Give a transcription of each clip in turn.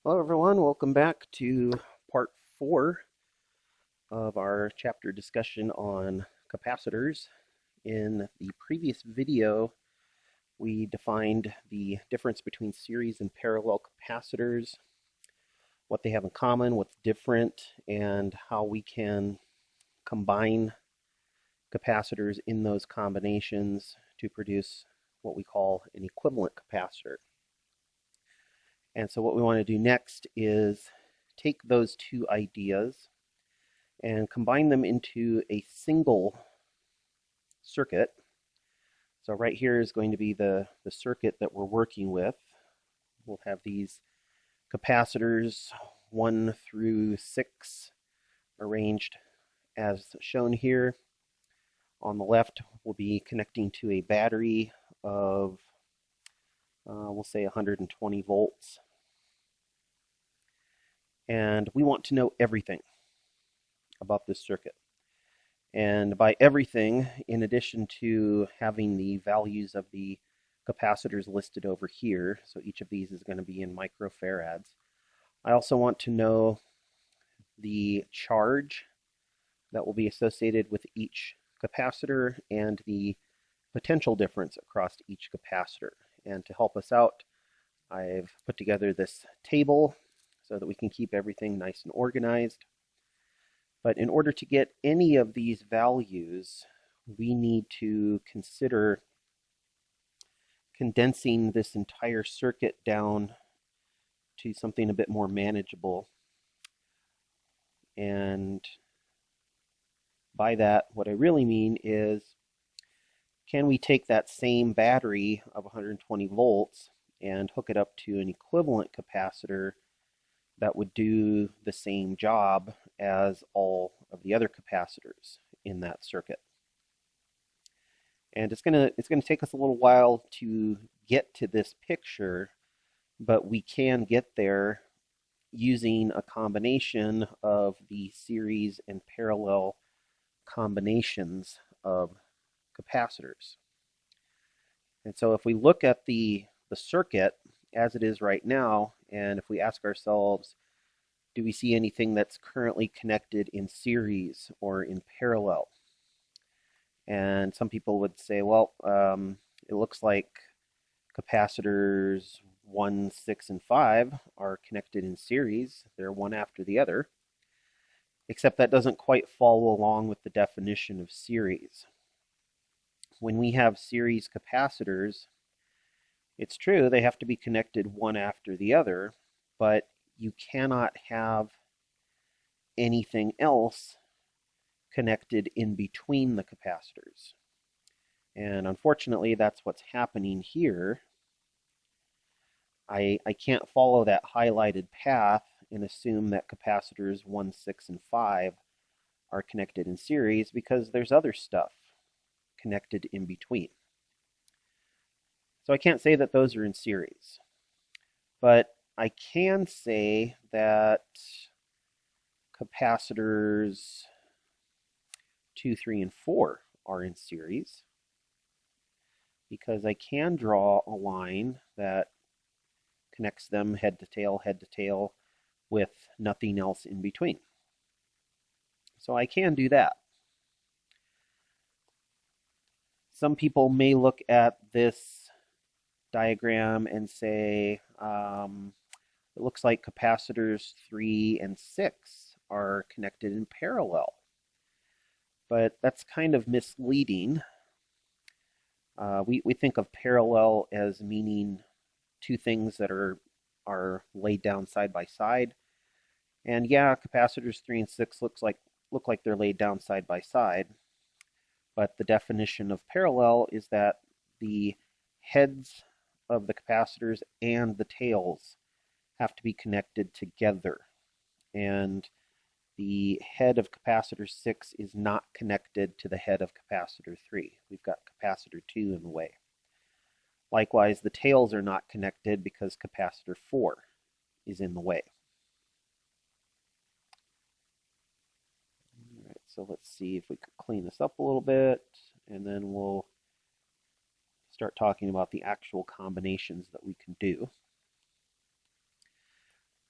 Hello everyone, welcome back to part 4 of our chapter discussion on capacitors. In the previous video, we defined the difference between series and parallel capacitors, what they have in common, what's different, and how we can combine capacitors in those combinations to produce what we call an equivalent capacitor. And so what we want to do next is take those two ideas and combine them into a single circuit. So right here is going to be the circuit that we're working with. We'll have these capacitors 1 through 6 arranged as shown here. On the left, we'll be connecting to a battery of, we'll say 120 volts. And we want to know everything about this circuit. And by everything, in addition to having the values of the capacitors listed over here, so each of these is going to be in microfarads, I also want to know the charge that will be associated with each capacitor and the potential difference across each capacitor. And to help us out, I've put together this table so that we can keep everything nice and organized. But in order to get any of these values, we need to consider condensing this entire circuit down to something a bit more manageable. And by that, what I really mean is, can we take that same battery of 120 volts and hook it up to an equivalent capacitor that would do the same job as all of the other capacitors in that circuit? And it's gonna take us a little while to get to this picture, but we can get there using a combination of the series and parallel combinations of capacitors. And so if we look at the circuit as it is right now, and if we ask ourselves, do we see anything that's currently connected in series or in parallel? And some people would say, well, it looks like capacitors 1, 6, and 5 are connected in series. They're one after the other, except that doesn't quite follow along with the definition of series. When we have series capacitors, it's true, they have to be connected one after the other, but you cannot have anything else connected in between the capacitors. And unfortunately, that's what's happening here. I can't follow that highlighted path and assume that capacitors 1, 6, and 5 are connected in series, because there's other stuff connected in between. So I can't say that those are in series. But I can say that capacitors 2, 3, and 4 are in series, because I can draw a line that connects them head to tail with nothing else in between. So I can do that. Some people may look at this diagram and say, it looks like capacitors 3 and 6 are connected in parallel. But that's kind of misleading. We think of parallel as meaning two things that are laid down side by side. And yeah, capacitors 3 and 6 look like they're laid down side by side. But the definition of parallel is that the heads of the capacitors and the tails have to be connected together. And the head of capacitor 6 is not connected to the head of capacitor 3. We've got capacitor 2 in the way. Likewise, the tails are not connected because capacitor 4 is in the way. All right, so let's see if we could clean this up a little bit, and then we'll start talking about the actual combinations that we can do.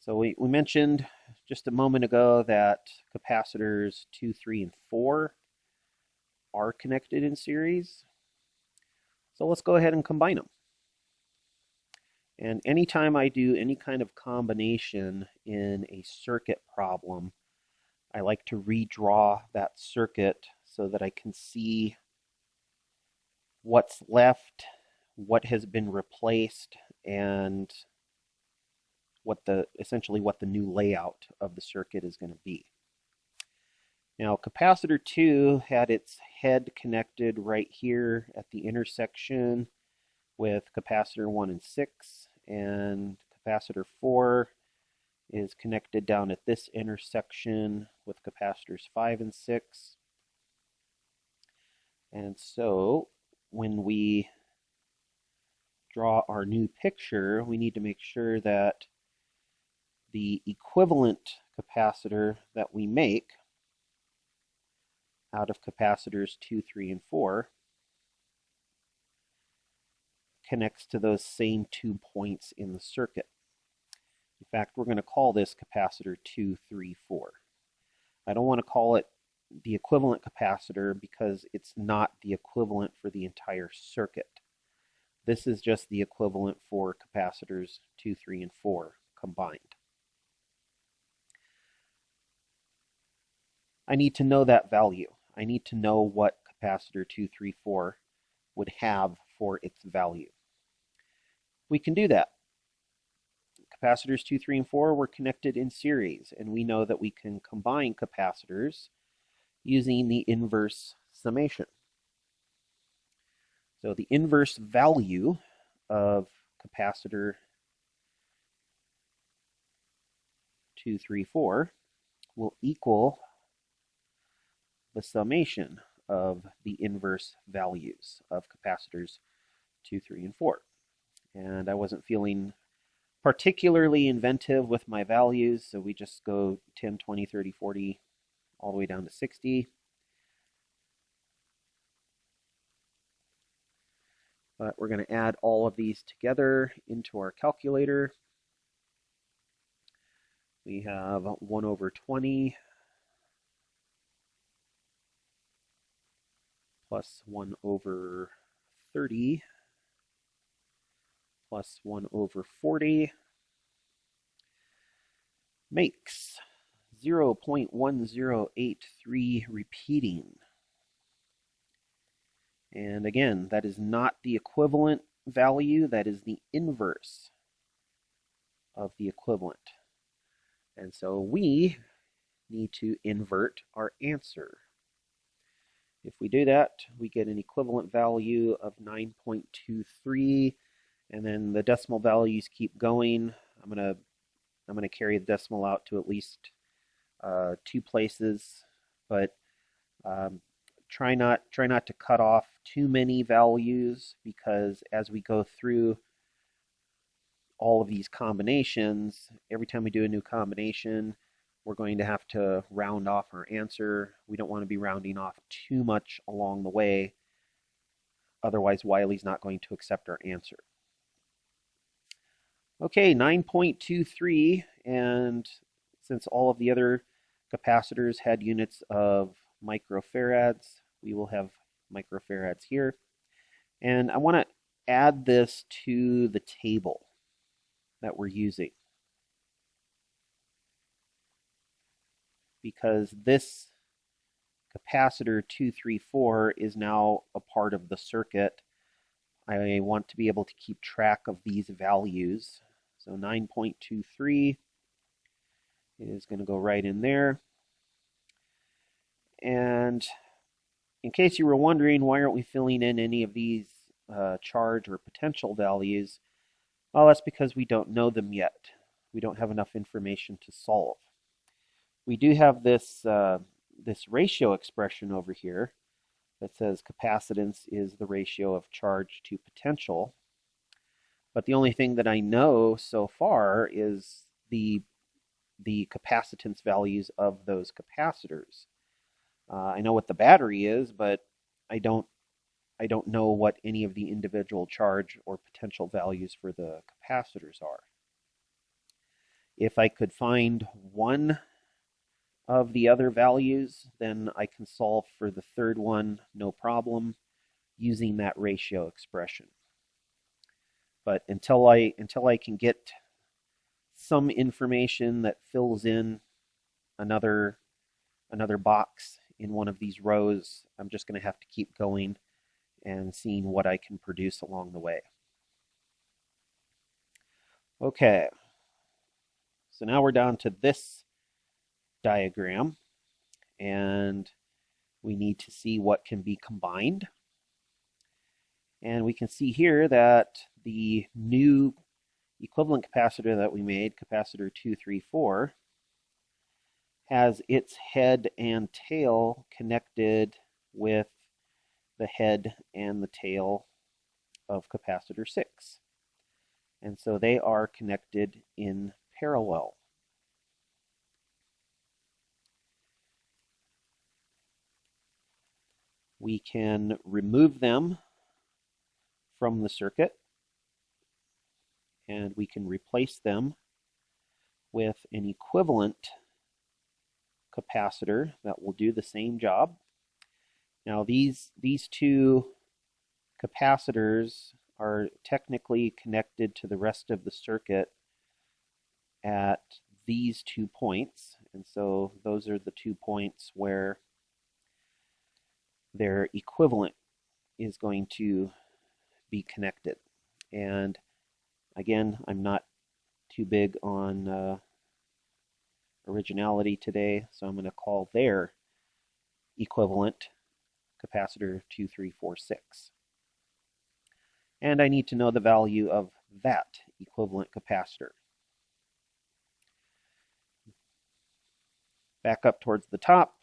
So we mentioned just a moment ago that capacitors 2, 3, and 4 are connected in series. So let's go ahead and combine them. And anytime I do any kind of combination in a circuit problem, I like to redraw that circuit so that I can see what's left, what has been replaced, and essentially what the new layout of the circuit is going to be. Now, capacitor 2 had its head connected right here at the intersection with capacitor 1 and 6, and capacitor 4 is connected down at this intersection with capacitors 5 and 6. And so when we draw our new picture, we need to make sure that the equivalent capacitor that we make out of capacitors 2, 3, and 4 connects to those same 2 points in the circuit. In fact, we're going to call this capacitor 2, 3, 4. I don't want to call it the equivalent capacitor because it's not the equivalent for the entire circuit. This is just the equivalent for capacitors 2, 3, and 4 combined. I need to know that value. I need to know what capacitor 2, 3, 4 would have for its value. We can do that. Capacitors 2, 3, and 4 were connected in series, and we know that we can combine capacitors using the inverse summation. So the inverse value of capacitor 2, 3, 4 will equal the summation of the inverse values of capacitors 2, 3, and 4. And I wasn't feeling particularly inventive with my values, so we just go 10, 20, 30, 40, all the way down to 60. But we're going to add all of these together into our calculator. We have 1 over 20 plus 1 over 30 plus 1 over 40 makes 0.1083 repeating. And again, that is not the equivalent value, that is the inverse of the equivalent. And so we need to invert our answer. If we do that, we get an equivalent value of 9.23, and then the decimal values keep going. I'm gonna carry the decimal out to at least 2 places, but try not to cut off too many values, because as we go through all of these combinations, every time we do a new combination, we're going to have to round off our answer. We don't want to be rounding off too much along the way. Otherwise, Wiley's not going to accept our answer. Okay, 9.23, and since all of the other capacitors had units of microfarads, we will have microfarads here. And I want to add this to the table that we're using, because this capacitor 234 is now a part of the circuit. I want to be able to keep track of these values. So 9.23 is going to go right in there. And in case you were wondering, why aren't we filling in any of these charge or potential values? Well, that's because we don't know them yet. We don't have enough information to solve. We do have this, this ratio expression over here that says capacitance is the ratio of charge to potential. But the only thing that I know so far is the capacitance values of those capacitors. I know what the battery is, but I don't know what any of the individual charge or potential values for the capacitors are. If I could find one of the other values, then I can solve for the third one, no problem, using that ratio expression. But until I can get some information that fills in another box in one of these rows, I'm just going to have to keep going and seeing what I can produce along the way. Okay, so now we're down to this diagram, and we need to see what can be combined. And we can see here that the new equivalent capacitor that we made, capacitor 234, has its head and tail connected with the head and the tail of capacitor 6. And so they are connected in parallel. We can remove them from the circuit, and we can replace them with an equivalent capacitor that will do the same job. Now these two capacitors are technically connected to the rest of the circuit at these 2 points, and so those are the 2 points where their equivalent is going to be connected. And again, I'm not too big on originality today, so I'm going to call their equivalent capacitor 2346. And I need to know the value of that equivalent capacitor. Back up towards the top,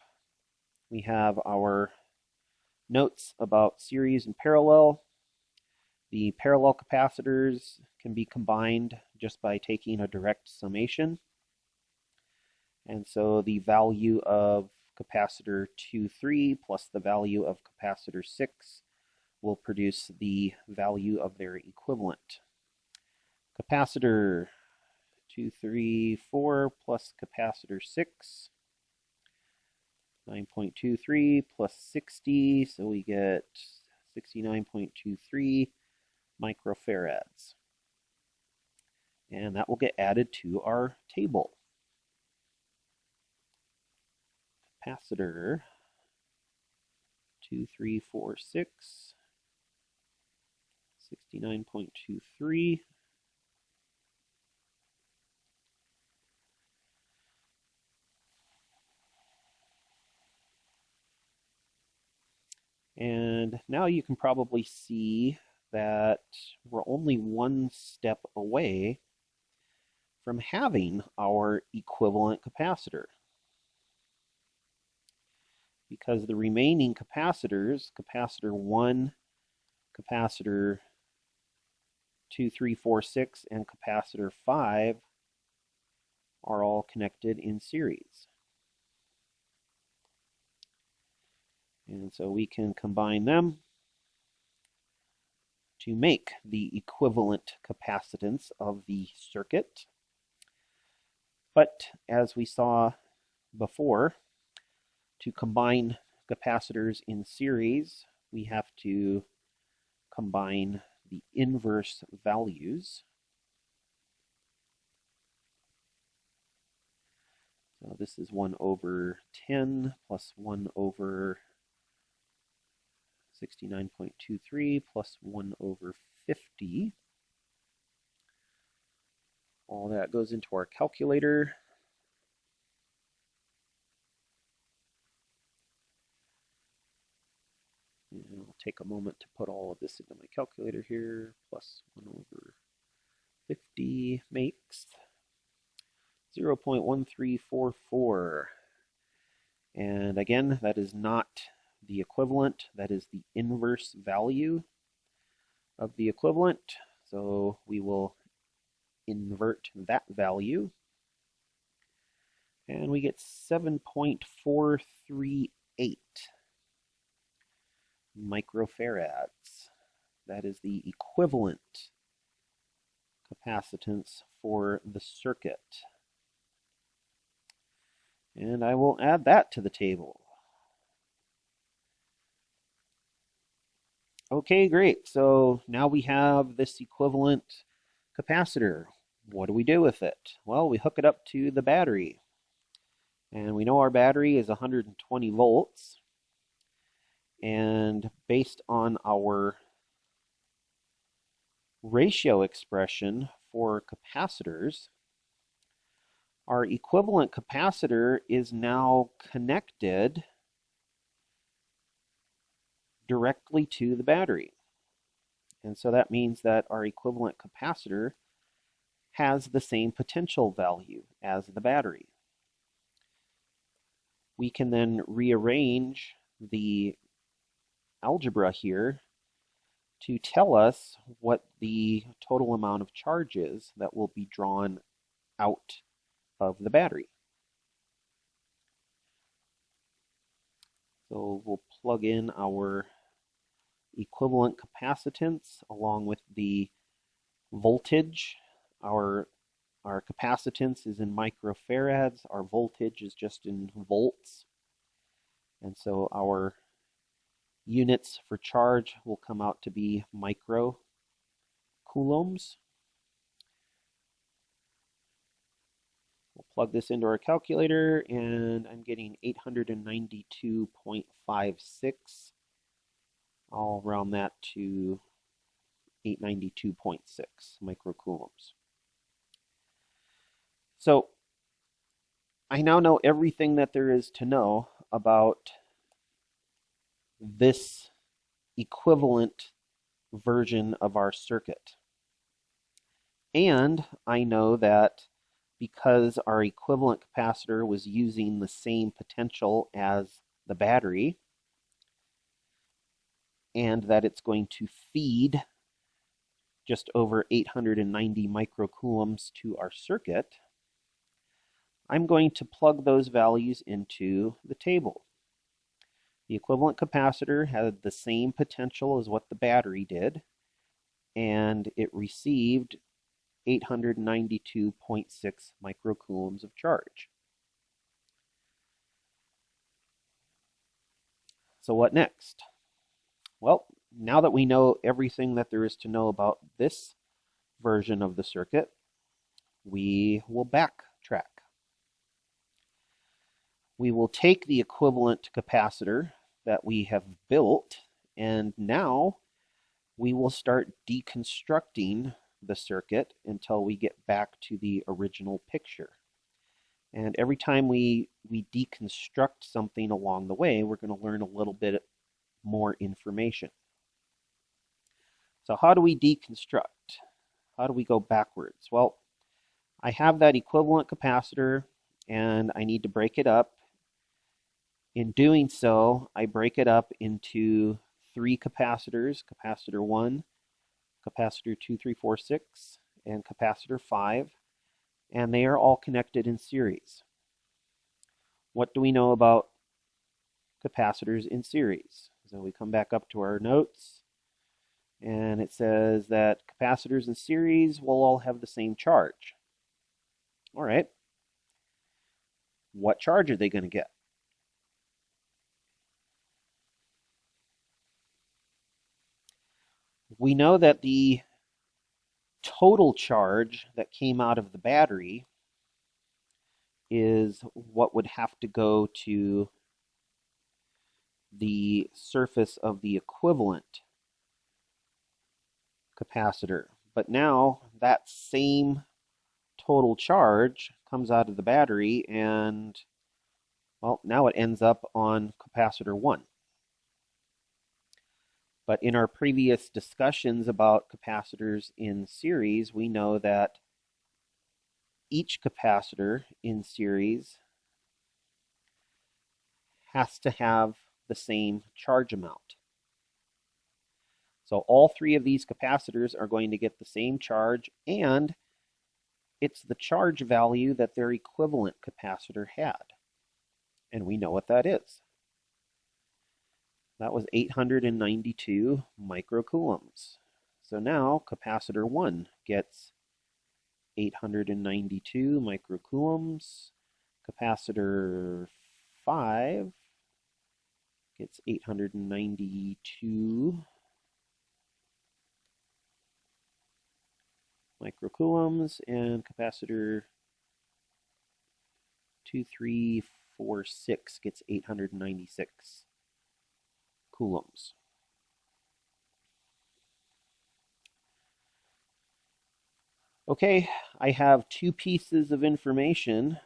we have our notes about series and parallel. The parallel capacitors can be combined just by taking a direct summation. And so the value of capacitor 2,3 plus the value of capacitor 6 will produce the value of their equivalent. Capacitor 234 plus capacitor 6, 9.23 plus 60, so we get 69.23 microfarads. And that will get added to our table. Capacitor 2346, 69.23. And now you can probably see that we're only one step away from having our equivalent capacitor, because the remaining capacitors, capacitor 1, capacitor 2346, and capacitor 5, are all connected in series. And so we can combine them to make the equivalent capacitance of the circuit. But as we saw before, to combine capacitors in series, we have to combine the inverse values. So this is 1 over 10 plus 1 over 69.23 plus 1 over 50. All that goes into our calculator. And I'll take a moment to put all of this into my calculator here. Plus 1 over 50 makes 0.1344. And again, that is not the equivalent, that is the inverse value of the equivalent. So we will invert that value, and we get 7.438 microfarads. That is the equivalent capacitance for the circuit. And I will add that to the table. Okay, great. So now we have this equivalent capacitor. What do we do with it? Well, we hook it up to the battery. And we know our battery is 120 volts. And based on our ratio expression for capacitors, our equivalent capacitor is now connected directly to the battery. And so that means that our equivalent capacitor has the same potential value as the battery. We can then rearrange the algebra here to tell us what the total amount of charge is that will be drawn out of the battery. So we'll plug in our equivalent capacitance along with the voltage. Our capacitance is in microfarads. Our voltage is just in volts. And so our units for charge will come out to be microcoulombs. We'll plug this into our calculator, and I'm getting 892.56. I'll round that to 892.6 microcoulombs. So I now know everything that there is to know about this equivalent version of our circuit. And I know that because our equivalent capacitor was using the same potential as the battery, and that it's going to feed just over 890 microcoulombs to our circuit, I'm going to plug those values into the table. The equivalent capacitor had the same potential as what the battery did, and it received 892.6 microcoulombs of charge. So what next? Well, now that we know everything that there is to know about this version of the circuit, we will backtrack. We will take the equivalent capacitor that we have built, and now we will start deconstructing the circuit until we get back to the original picture. And every time we deconstruct something along the way, we're going to learn a little bit more information. So how do we deconstruct? How do we go backwards? Well, I have that equivalent capacitor, and I need to break it up. In doing so, I break it up into three capacitors: capacitor 1, capacitor 2, 3, 4, 6, and capacitor 5, and they are all connected in series. What do we know about capacitors in series? So we come back up to our notes, and it says that capacitors in series will all have the same charge. All right. What charge are they going to get? We know that the total charge that came out of the battery is what would have to go to the surface of the equivalent capacitor. But now that same total charge comes out of the battery, and well, now it ends up on capacitor 1. But in our previous discussions about capacitors in series, we know that each capacitor in series has to have the same charge amount. So all three of these capacitors are going to get the same charge, and it's the charge value that their equivalent capacitor had. And we know what that is. That was 892 microcoulombs. So now capacitor 1 gets 892 microcoulombs. Capacitor 5 gets 892 microcoulombs, and capacitor 2346 gets 896 coulombs. Okay, I have two pieces of information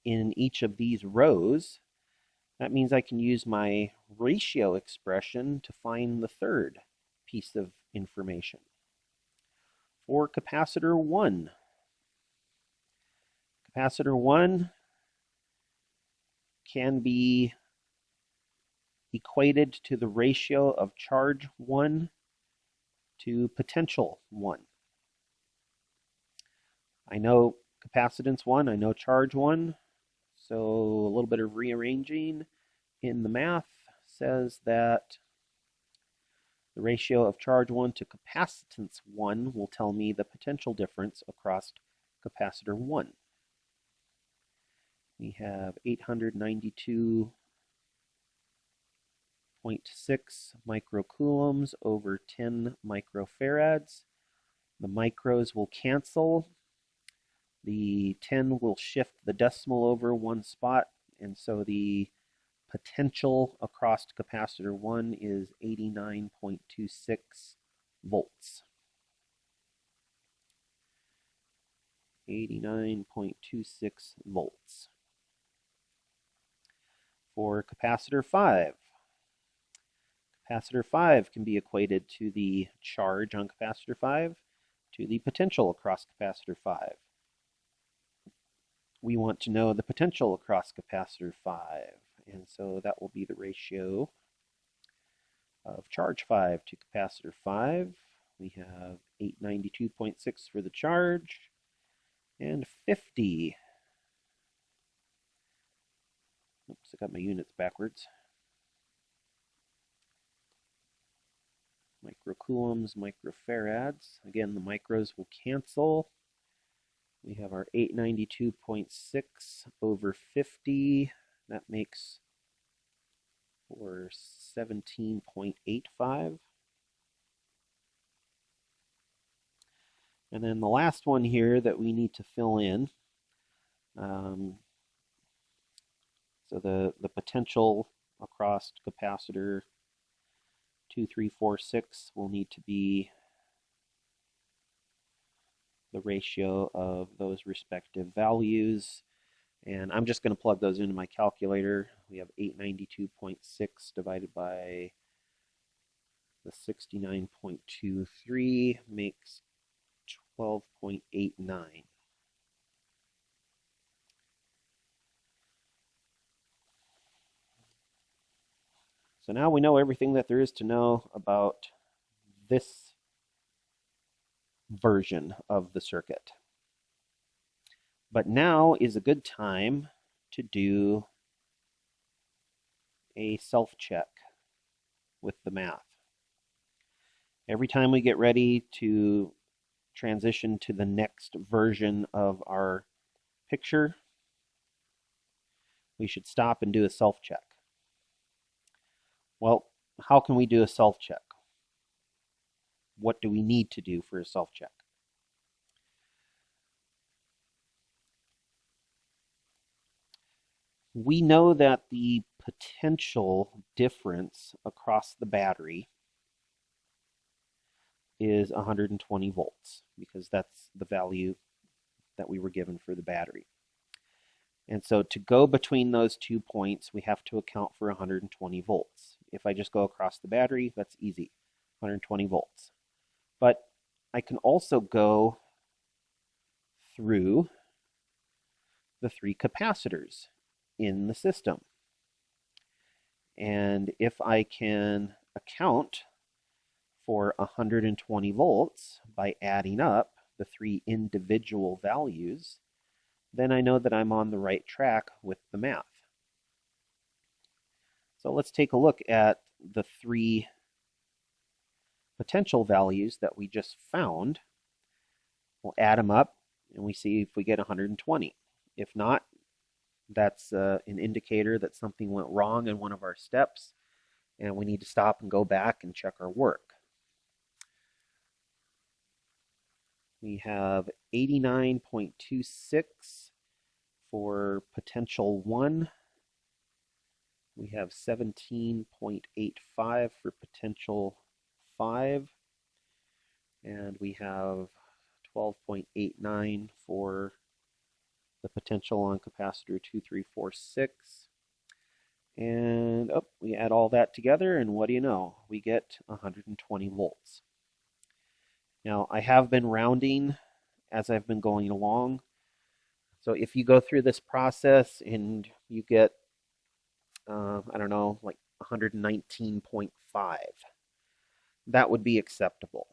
in each of these rows. That means I can use my ratio expression to find the third piece of information. For capacitor 1, capacitor 1 can be equated to the ratio of charge 1 to potential 1. I know capacitance 1, I know charge 1, so a little bit of rearranging in the math says that the ratio of charge 1 to capacitance 1 will tell me the potential difference across capacitor 1. We have 892.6 microcoulombs over 10 microfarads. The micros will cancel. The 10 will shift the decimal over one spot, and so the potential across capacitor 1 is 89.26 volts. 89.26 volts. For capacitor 5, capacitor 5 can be equated to the charge on capacitor 5 to the potential across capacitor 5. We want to know the potential across capacitor 5, and so that will be the ratio of charge 5 to capacitor 5. We have 892.6 for the charge, and 50. Oops, I got my units backwards. Microcoulombs, microfarads. Again, the micros will cancel. We have our 892.6 over 50. That makes for 17.85. And then the last one here that we need to fill in. So the potential across capacitor 2346 will need to be the ratio of those respective values. And I'm just going to plug those into my calculator. We have 892.6 divided by the 69.23 makes 12.89. So now we know everything that there is to know about this version of the circuit. But now is a good time to do a self-check with the math. Every time we get ready to transition to the next version of our picture, we should stop and do a self-check. Well, how can we do a self-check? What do we need to do for a self-check? We know that the potential difference across the battery is 120 volts because that's the value that we were given for the battery. And so to go between those 2 points, we have to account for 120 volts. If I just go across the battery, that's easy, 120 volts. But I can also go through the 3 capacitors in the system. And if I can account for 120 volts by adding up the 3 individual values, then I know that I'm on the right track with the math. So let's take a look at the 3 potential values that we just found. We'll add them up and we see if we get 120. If not, That's an indicator that something went wrong in one of our steps, and we need to stop and go back and check our work. We have 89.26 for potential 1. We have 17.85 for potential 5. And we have 12.89 for the potential on capacitor 2346. And we add all that together, and what do you know? We get 120 volts. Now, I have been rounding as I've been going along. So if you go through this process and you get, I don't know, like 119.5, that would be acceptable.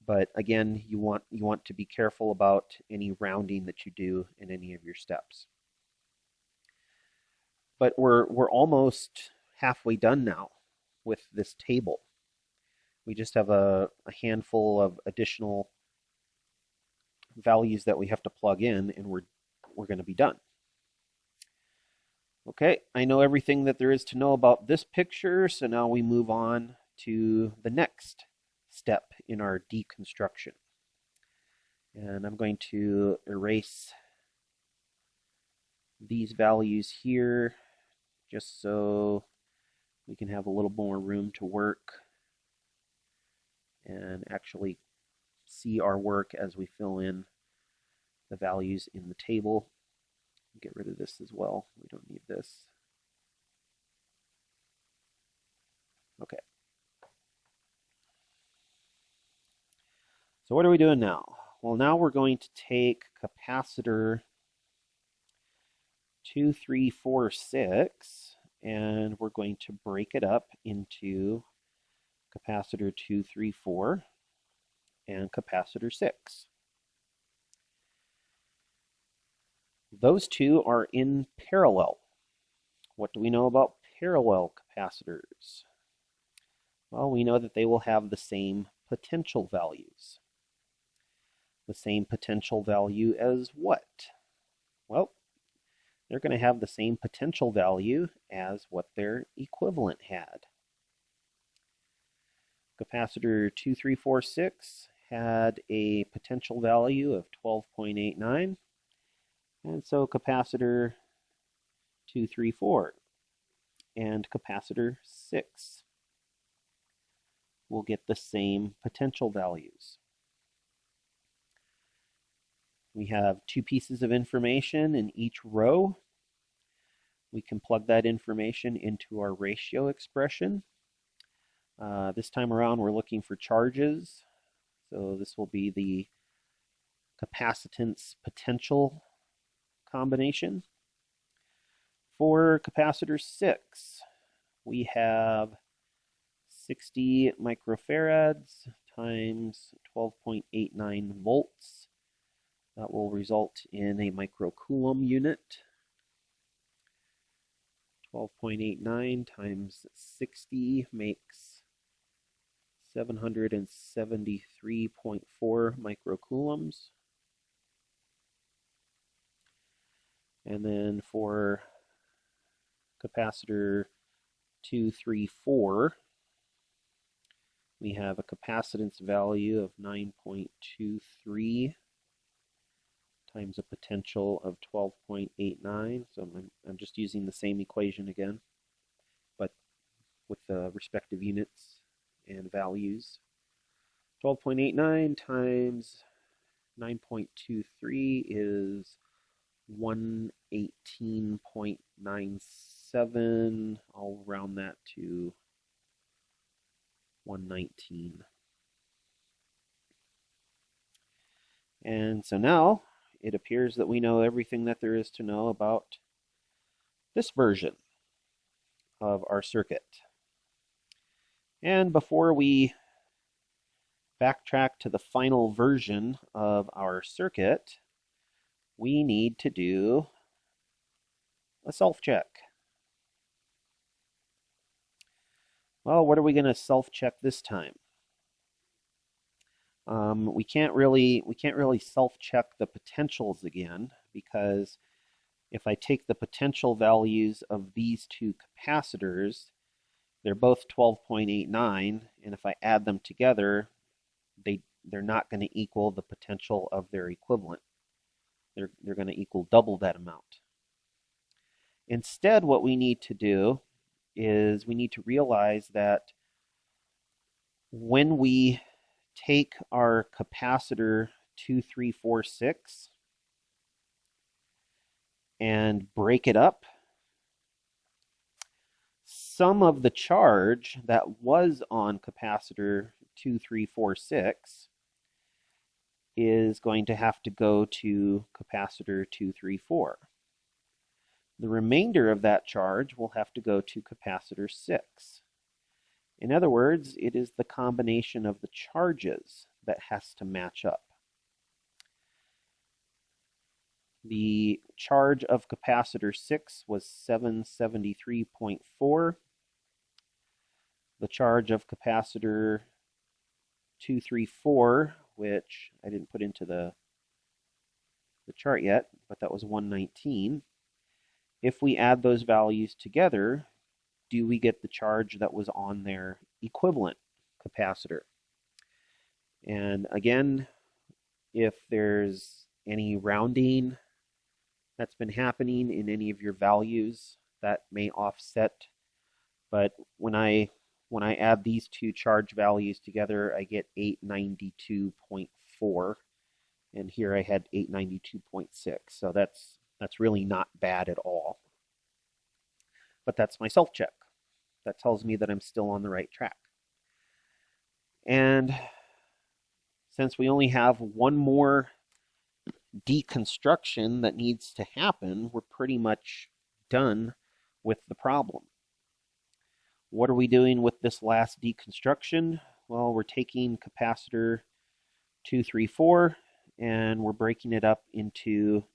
But again, you want to be careful about any rounding that you do in any of your steps. But we're almost halfway done now with this table. We just have a handful of additional values that we have to plug in, and we're going to be done. Okay, I know everything that there is to know about this picture, so now we move on to the next step in our deconstruction. And I'm going to erase these values here just so we can have a little more room to work and actually see our work as we fill in the values in the table. Get rid of this as well. We don't need this. Okay. So what are we doing now? Well, now we're going to take capacitor 2346 and we're going to break it up into capacitor 234 and capacitor 6. Those two are in parallel. What do we know about parallel capacitors? Well, we know that they will have the same potential values. The same potential value as what? Well, they're going to have the same potential value as what their equivalent had. Capacitor 2346 had a potential value of 12.89, and so capacitor 234 and capacitor 6 will get the same potential values. We have two pieces of information in each row. We can plug that information into our ratio expression. This time around we're looking for charges. So this will be the capacitance potential combination. For capacitor 6, we have 60 microfarads times 12.89 volts. That will result in a microcoulomb unit. 12.89 times 60 makes 773.4 microcoulombs. And then for capacitor 234, we have a capacitance value of 9.23 times a potential of 12.89. So I'm just using the same equation again, but with the respective units and values. 12.89 times 9.23 is 118.97. I'll round that to 119. And so now it appears that we know everything that there is to know about this version of our circuit. And before we backtrack to the final version of our circuit, we need to do a self-check. Well, what are we going to self-check this time? We can't really self-check the potentials again, because if I take the potential values of these two capacitors, they're both 12.89, and if I add them together, they're not going to equal the potential of their equivalent. They're going to equal double that amount. Instead, what we need to do is we need to realize that when we take our capacitor 2346 and break it up, some of the charge that was on capacitor 2346 is going to have to go to capacitor 234. The remainder of that charge will have to go to capacitor 6. In other words, it is the combination of the charges that has to match up. The charge of capacitor 6 was 773.4. The charge of capacitor 234, which I didn't put into the chart yet, but that was 119. If we add those values together, do we get the charge that was on their equivalent capacitor? And again, if there's any rounding that's been happening in any of your values, that may offset. But when I add these two charge values together, I get 892.4, and here I had 892.6. So that's really not bad at all. But that's my self-check. That tells me that I'm still on the right track. And since we only have one more deconstruction that needs to happen, we're pretty much done with the problem. What are we doing with this last deconstruction? Well, we're taking capacitor 234 and we're breaking it up into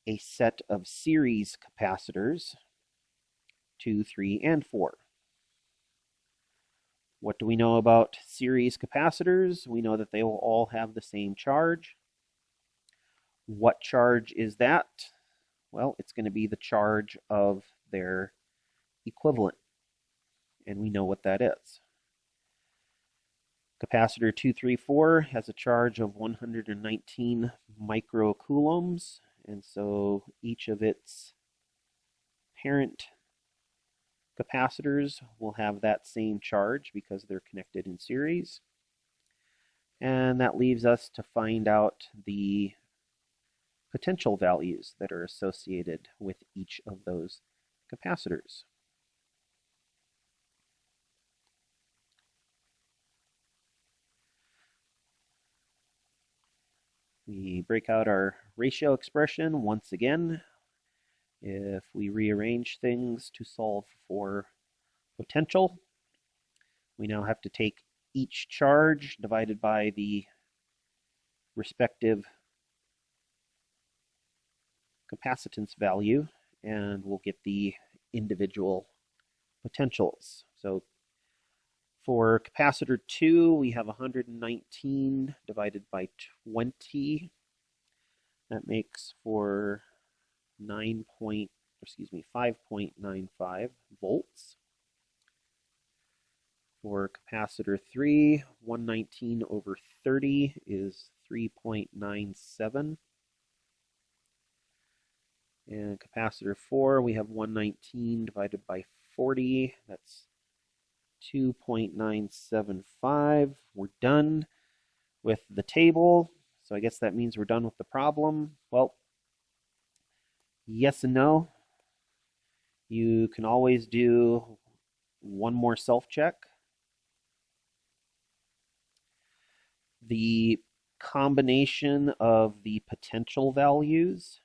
a set of series capacitors, 2, 3, and 4. What do we know about series capacitors? We know that they will all have the same charge. What charge is that? Well, it's going to be the charge of their equivalent, and we know what that is. Capacitor 234 has a charge of 119 microcoulombs, and so each of its parent capacitors will have that same charge because they're connected in series. And that leaves us to find out the potential values that are associated with each of those capacitors. We break out our ratio expression once again. If we rearrange things to solve for potential, we now have to take each charge divided by the respective capacitance value, and we'll get the individual potentials. So for capacitor 2, we have 119 divided by 20. That makes for 5.95 volts. For capacitor 3, 119 over 30 is 3.97. And capacitor 4, we have 119 divided by 40. That's 2.975. We're done with the table. So I guess that means we're done with the problem. Well, yes and no. You can always do one more self-check. The combination of the potential values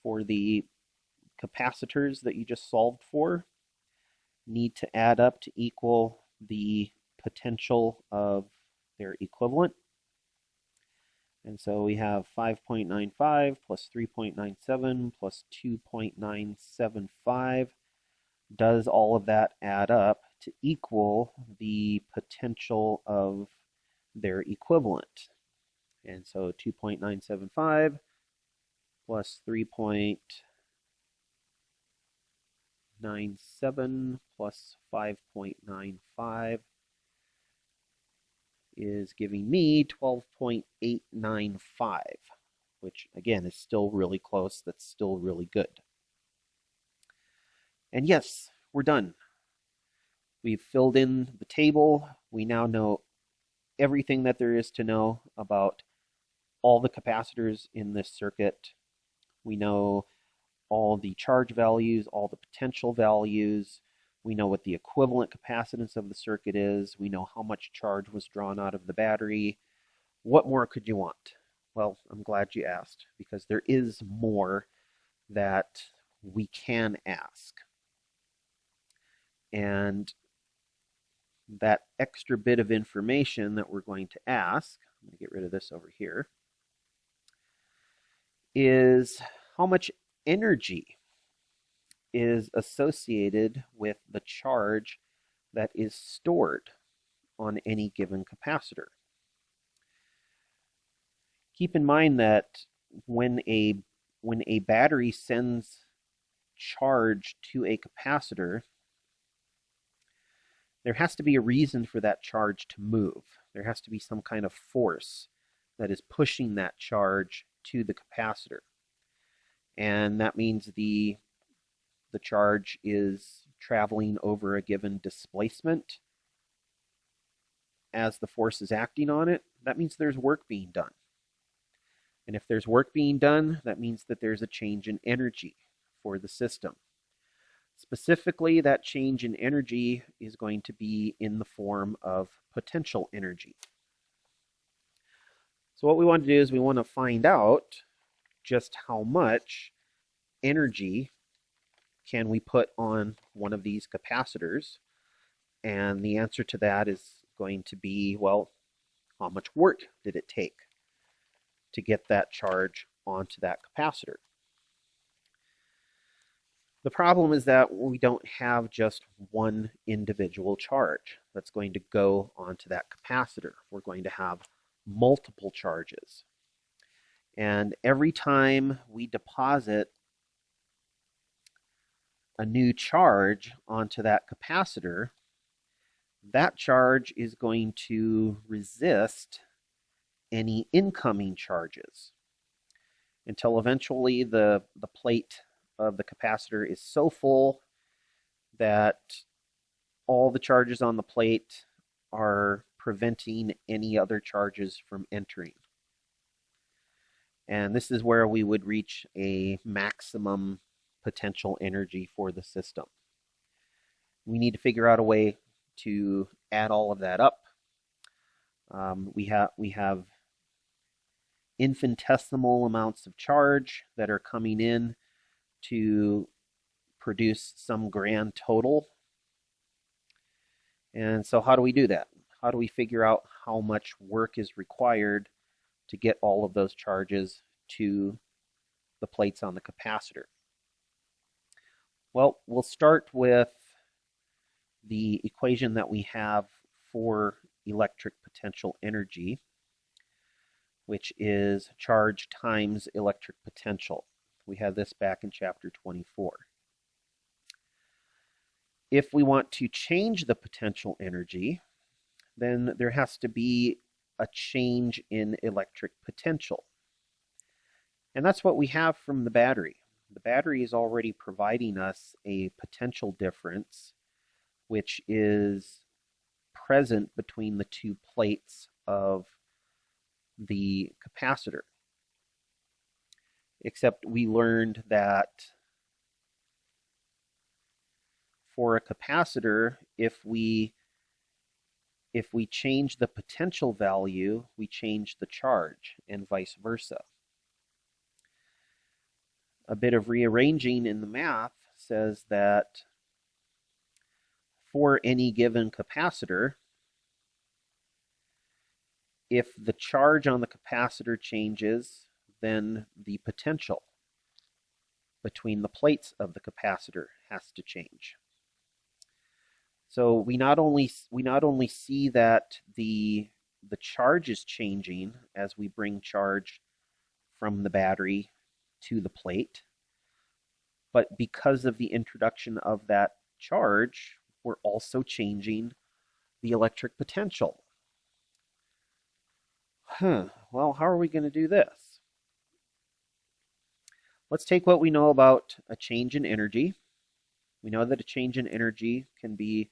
for the capacitors that you just solved for need to add up to equal the potential of their equivalent. And so we have 5.95 plus 3.97 plus 2.975. Does all of that add up to equal the potential of their equivalent? And so 2.975 plus 3.97 plus 5.95 is giving me 12.895, which again is still really close. That's still really good. And yes, we're done. We've filled in the table. We now know everything that there is to know about all the capacitors in this circuit. We know all the charge values, all the potential values. We know what the equivalent capacitance of the circuit is. We know how much charge was drawn out of the battery. What more could you want? Well, I'm glad you asked, because there is more that we can ask. And that extra bit of information that we're going to ask, I'm going to get rid of this over here, is how much energy is associated with the charge that is stored on any given capacitor. Keep in mind that when a battery sends charge to a capacitor, there has to be a reason for that charge to move. There has to be some kind of force that is pushing that charge to the capacitor. And that means the charge is traveling over a given displacement as the force is acting on it. That means there's work being done. And if there's work being done, that means that there's a change in energy for the system. Specifically, that change in energy is going to be in the form of potential energy. So what we want to do is we want to find out just how much energy can we put on one of these capacitors. And the answer to that is going to be, well, how much work did it take to get that charge onto that capacitor? The problem is that we don't have just one individual charge that's going to go onto that capacitor. We're going to have multiple charges. And every time we deposit a new charge onto that capacitor, that charge is going to resist any incoming charges until eventually the plate of the capacitor is so full that all the charges on the plate are preventing any other charges from entering. And this is where we would reach a maximum potential energy for the system. We need to figure out a way to add all of that up. We have infinitesimal amounts of charge that are coming in to produce some grand total. And so how do we do that? How do we figure out how much work is required to get all of those charges to the plates on the capacitor? Well, we'll start with the equation that we have for electric potential energy, which is charge times electric potential. We had this back in chapter 24. If we want to change the potential energy, then there has to be a change in electric potential. And that's what we have from the battery. The battery is already providing us a potential difference, which is present between the two plates of the capacitor. Except we learned that for a capacitor, if we change the potential value, we change the charge, and vice versa. A bit of rearranging in the math says that for any given capacitor, if the charge on the capacitor changes, then the potential between the plates of the capacitor has to change. So we not only see that the charge is changing as we bring charge from the battery to the plate, but because of the introduction of that charge, we're also changing the electric potential. Well, how are we going to do this? Let's take what we know about a change in energy. We know that a change in energy can be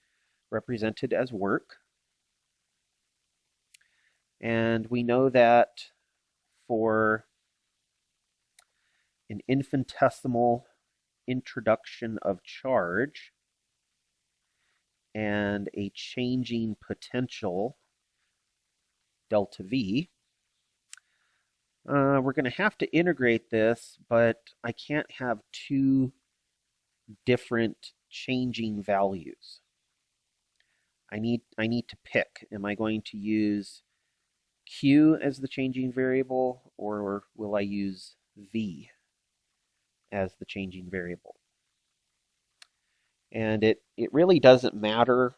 represented as work. And we know that for an infinitesimal introduction of charge and a changing potential, delta V, we're going to have to integrate this, but I can't have two different changing values. I need to pick. Am I going to use Q as the changing variable, or will I use V as the changing variable? And it really doesn't matter,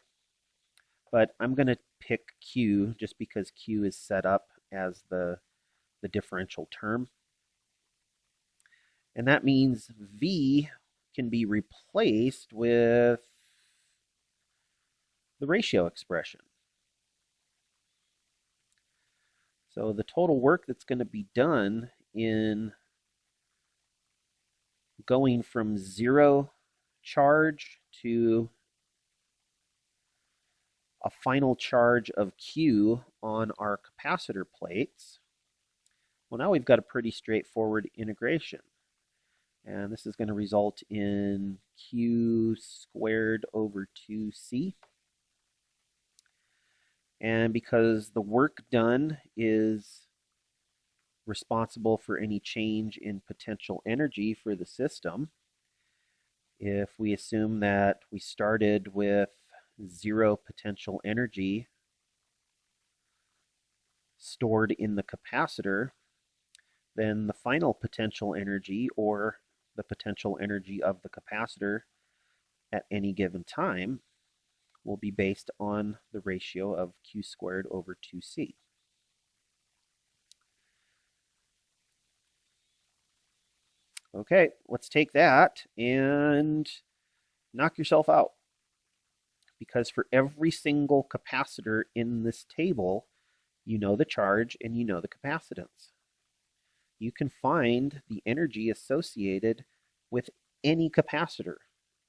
but I'm going to pick Q just because Q is set up as the differential term. And that means V can be replaced with the ratio expression. So the total work that's going to be done in going from 0 charge to a final charge of Q on our capacitor plates, well, now we've got a pretty straightforward integration. And this is going to result in Q squared over 2C. And because the work done is responsible for any change in potential energy for the system, if we assume that we started with 0 potential energy stored in the capacitor, then the final potential energy, or the potential energy of the capacitor at any given time, will be based on the ratio of Q squared over 2C. Okay, let's take that and knock yourself out. Because for every single capacitor in this table, you know the charge and you know the capacitance. You can find the energy associated with any capacitor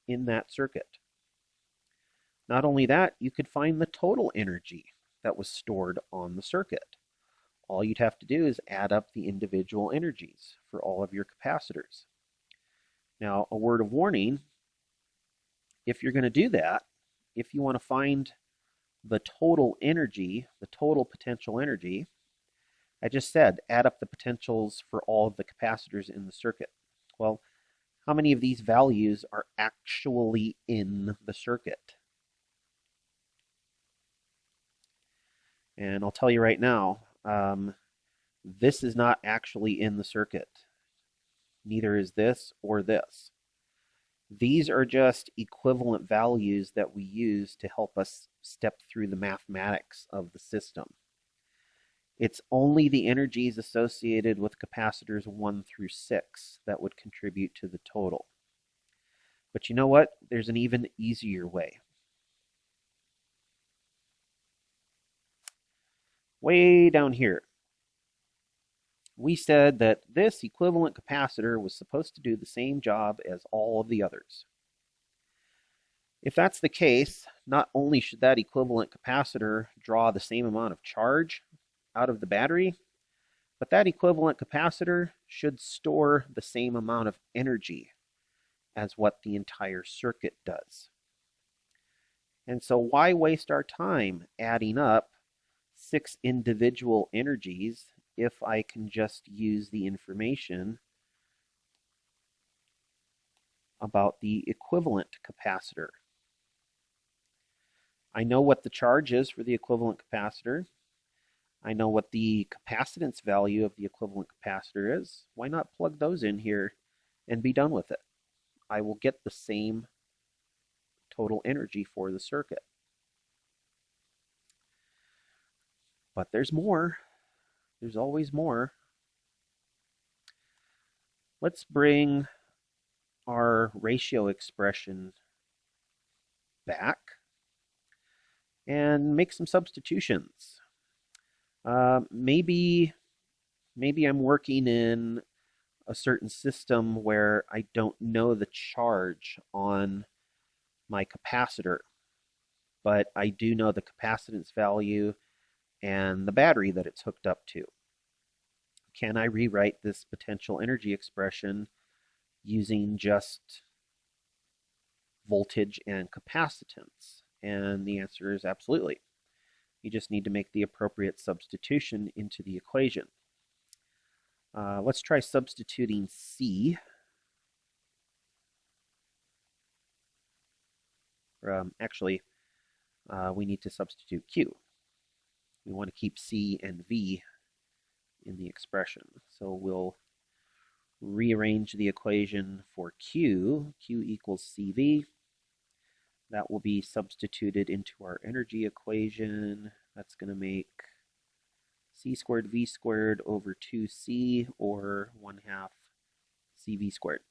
in that circuit. Not only that, you could find the total energy that was stored on the circuit. All you'd have to do is add up the individual energies for all of your capacitors. Now, a word of warning, if you're going to do that, if you want to find the total energy, the total potential energy, I just said add up the potentials for all of the capacitors in the circuit. Well, how many of these values are actually in the circuit? And I'll tell you right now, this is not actually in the circuit. Neither is this or this. These are just equivalent values that we use to help us step through the mathematics of the system. It's only the energies associated with capacitors 1 through 6 that would contribute to the total. But you know what? There's an even easier way. Way down here, we said that this equivalent capacitor was supposed to do the same job as all of the others. If that's the case, not only should that equivalent capacitor draw the same amount of charge out of the battery, but that equivalent capacitor should store the same amount of energy as what the entire circuit does. And so why waste our time adding up 6 individual energies if I can just use the information about the equivalent capacitor? I know what the charge is for the equivalent capacitor. I know what the capacitance value of the equivalent capacitor is. Why not plug those in here and be done with it? I will get the same total energy for the circuit. But there's more. There's always more. let's bring our ratio expression back and make some substitutions. Maybe I'm working in a certain system where I don't know the charge on my capacitor, but I do know the capacitance value and the battery that it's hooked up to. Can I rewrite this potential energy expression using just voltage and capacitance? And the answer is absolutely. You just need to make the appropriate substitution into the equation. Let's try substituting C. Actually, we need to substitute Q. We want to keep C and V in the expression. So we'll rearrange the equation for Q. Q equals CV. That will be substituted into our energy equation. That's going to make C squared V squared over 2C, or 1/2 CV squared.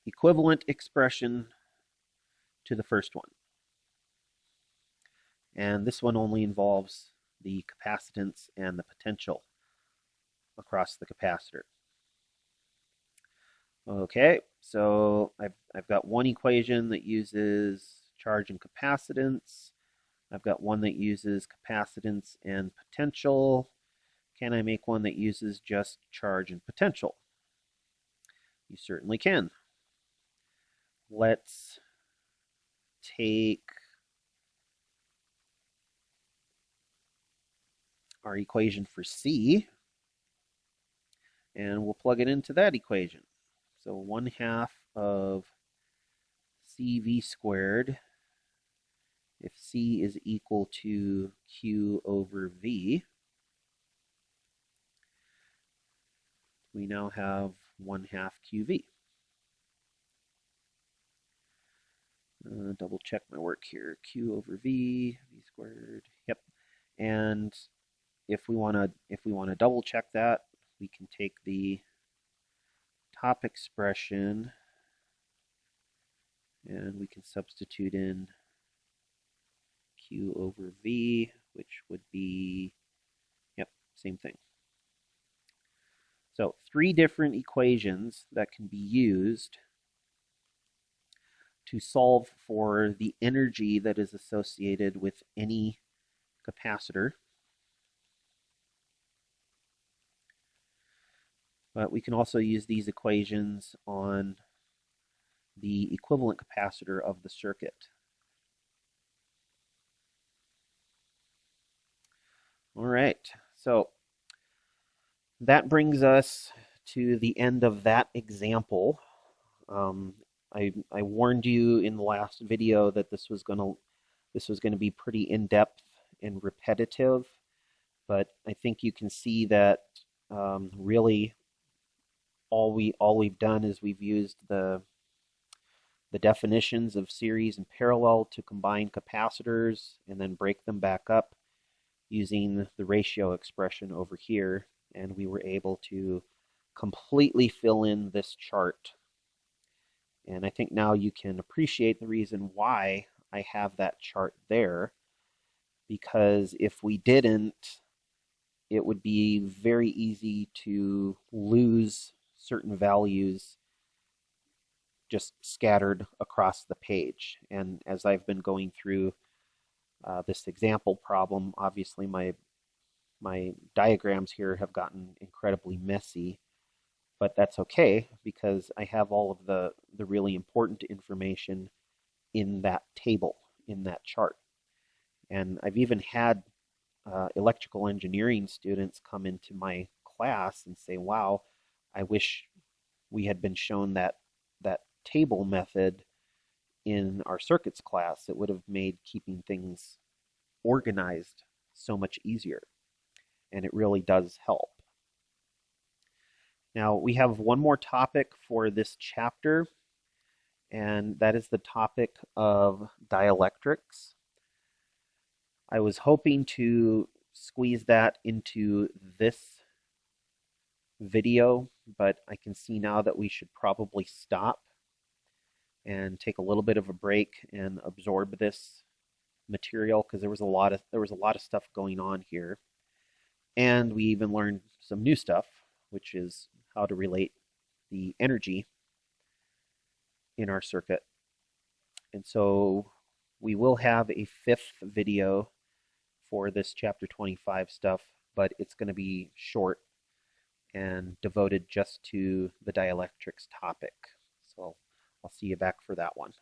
Equivalent expression to the first one. And this one only involves the capacitance and the potential across the capacitor. Okay, so I've got one equation that uses charge and capacitance. I've got one that uses capacitance and potential. Can I make one that uses just charge and potential? You certainly can. Let's take our equation for C, and we'll plug it into that equation. So 1/2 of CV squared, if C is equal to Q over V, we now have 1/2 QV. Double check my work here. Q over V, V squared. Yep. And if we want to double check that, we can take the top expression and we can substitute in Q over V, which would be, yep, same thing. So 3 different equations that can be used to solve for the energy that is associated with any capacitor. But we can also use these equations on the equivalent capacitor of the circuit. All right, so that brings us to the end of that example. I warned you in the last video that this was going to be pretty in-depth and repetitive, but I think you can see that really all we've done is we've used the definitions of series and parallel to combine capacitors and then break them back up using the ratio expression over here, and we were able to completely fill in this chart. And I think now you can appreciate the reason why I have that chart there, because if we didn't, it would be very easy to lose certain values just scattered across the page. And as I've been going through this example problem, obviously my diagrams here have gotten incredibly messy, but that's okay because I have all of the really important information in that table, in that chart. And I've even had electrical engineering students come into my class and say, wow, I wish we had been shown that table method in our circuits class. It would have made keeping things organized so much easier. And it really does help. Now, we have one more topic for this chapter, and that is the topic of dielectrics. I was hoping to squeeze that into this video, but I can see now that we should probably stop and take a little bit of a break and absorb this material, because there was a lot of stuff going on here. And we even learned some new stuff, which is how to relate the energy in our circuit. And so we will have a fifth video for this chapter 25 stuff, but it's going to be short and devoted just to the dielectrics topic. So I'll see you back for that one.